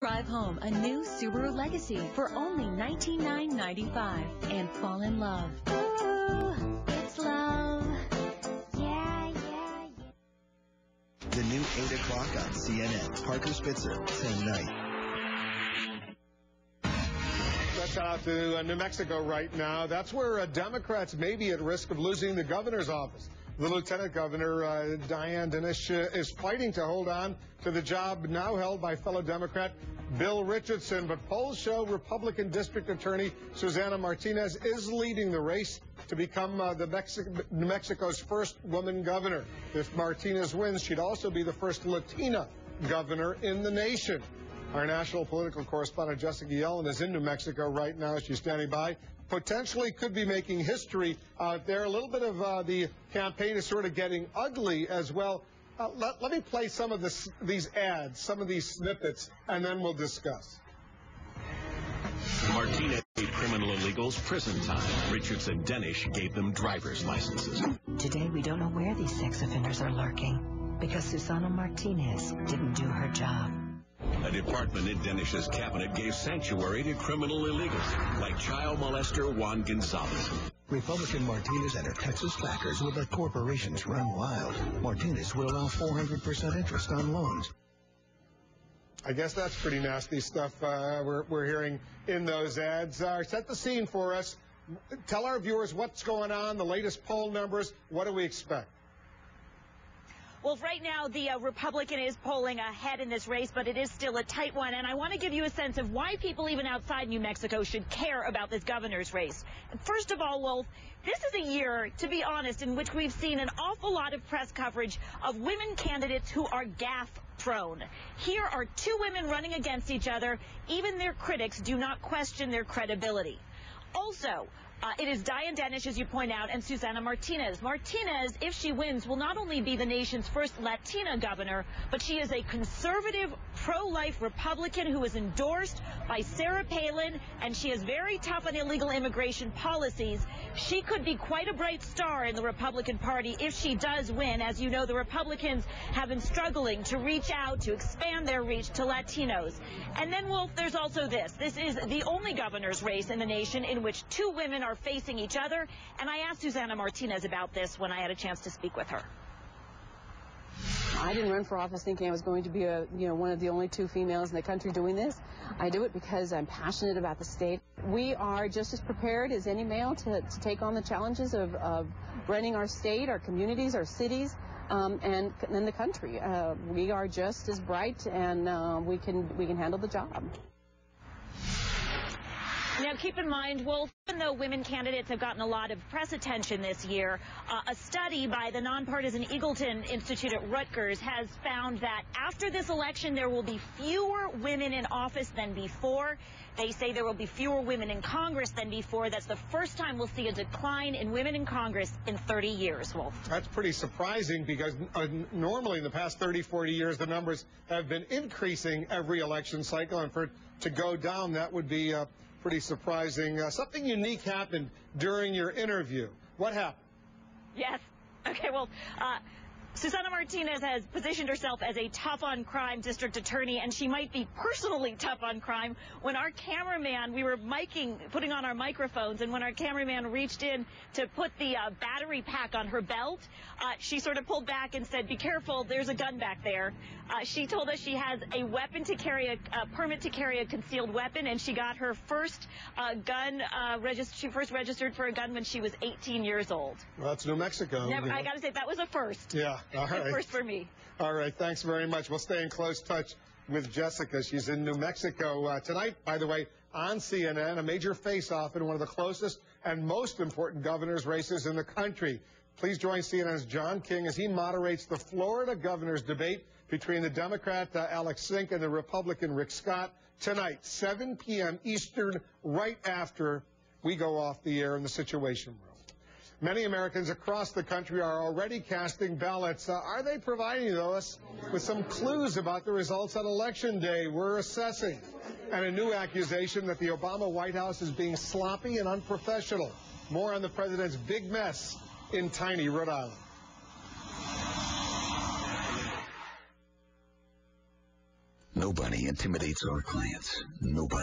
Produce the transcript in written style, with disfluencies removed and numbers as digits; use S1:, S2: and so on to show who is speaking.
S1: Drive home a new Subaru Legacy for only $19,995 and fall in love. Ooh, it's love. Yeah, yeah, yeah.
S2: The new 8 o'clock on CNN. Parker Spitzer, tonight.
S3: Let's head out to New Mexico right now. That's where Democrats may be at risk of losing the governor's office. The Lieutenant Governor, Dianne Dinesh, is fighting to hold on to the job now held by fellow Democrat Bill Richardson. But polls show Republican District Attorney Susana Martinez is leading the race to become New Mexico's first woman governor. If Martinez wins, she'd also be the first Latina governor in the nation. Our national political correspondent Jessica Yellen is in New Mexico right now. She's standing by. Potentially could be making history out there. A little bit of the campaign is sort of getting ugly as well. Let me play some of these ads, some of these snippets, and then we'll discuss.
S4: Martinez gave criminal illegals prison time. Richardson Dinesh gave them driver's licenses.
S5: Today, we don't know where these sex offenders are lurking because Susana Martinez didn't do her job.
S4: A department in Dinesh's cabinet gave sanctuary to criminal illegals, like child molester Juan Gonzalez.
S2: Republican Martinez and her Texas backers would let corporations run wild. Martinez would allow 400% interest on loans.
S3: I guess that's pretty nasty stuff we're hearing in those ads. Set the scene for us. Tell our viewers what's going on, the latest poll numbers. What do we expect?
S6: Well, right now, the Republican is polling ahead in this race, but it is still a tight one. And I want to give you a sense of why people even outside New Mexico should care about this governor's race. First of all, Wolf, this is a year, to be honest, in which we've seen an awful lot of press coverage of women candidates who are gaffe-prone. Here are two women running against each other. Even their critics do not question their credibility. Also, it is Dianne Dinesh, as you point out, and Susana Martinez. Martinez, if she wins, will not only be the nation's first Latina governor, but she is a conservative, pro-life Republican who is endorsed by Sarah Palin, and she is very tough on illegal immigration policies. She could be quite a bright star in the Republican Party if she does win. As you know, the Republicans have been struggling to reach out, to expand their reach to Latinos. And then, Wolf, there's also this. This is the only governor's race in the nation in which two women are facing each other, and I asked Susana Martinez about this when I had a chance to speak with her.
S7: I didn't run for office thinking I was going to be one of the only two females in the country doing this. I do it because I'm passionate about the state. We are just as prepared as any male to take on the challenges of running our state, our communities, our cities, and the country. We are just as bright, and we can handle the job.
S6: Now, keep in mind, Wolf, even though women candidates have gotten a lot of press attention this year, a study by the nonpartisan Eagleton Institute at Rutgers has found that after this election, there will be fewer women in office than before. They say there will be fewer women in Congress than before. That's the first time we'll see a decline in women in Congress in 30 years, Wolf.
S3: That's pretty surprising because normally in the past 30, 40 years, the numbers have been increasing every election cycle. And for it to go down, that would be pretty surprising. Something unique happened during your interview. What happened?
S6: Yes. Okay, well, Susana Martinez has positioned herself as a tough-on-crime district attorney, and she might be personally tough on crime. When our cameraman, we were putting on our microphones, and when our cameraman reached in to put the battery pack on her belt, she sort of pulled back and said, "Be careful, there's a gun back there." She told us she has a weapon to carry, a permit to carry a concealed weapon, and she got her first gun she first registered for a gun when she was 18 years old.
S3: Well, that's New Mexico.
S6: I got to say, that was a first.
S3: Yeah. All right.
S6: First for me.
S3: All right. Thanks very much. We'll stay in close touch with Jessica. She's in New Mexico tonight, by the way, on CNN, a major face-off in one of the closest and most important governor's races in the country. Please join CNN's John King as he moderates the Florida governor's debate between the Democrat Alex Sink and the Republican Rick Scott tonight, 7 p.m. Eastern, right after we go off the air in the Situation Room. Many Americans across the country are already casting ballots. Are they providing us with some clues about the results on Election Day? We're assessing. And a new accusation that the Obama White House is being sloppy and unprofessional. More on the president's big mess in tiny Rhode Island.
S2: Nobody intimidates our clients. Nobody.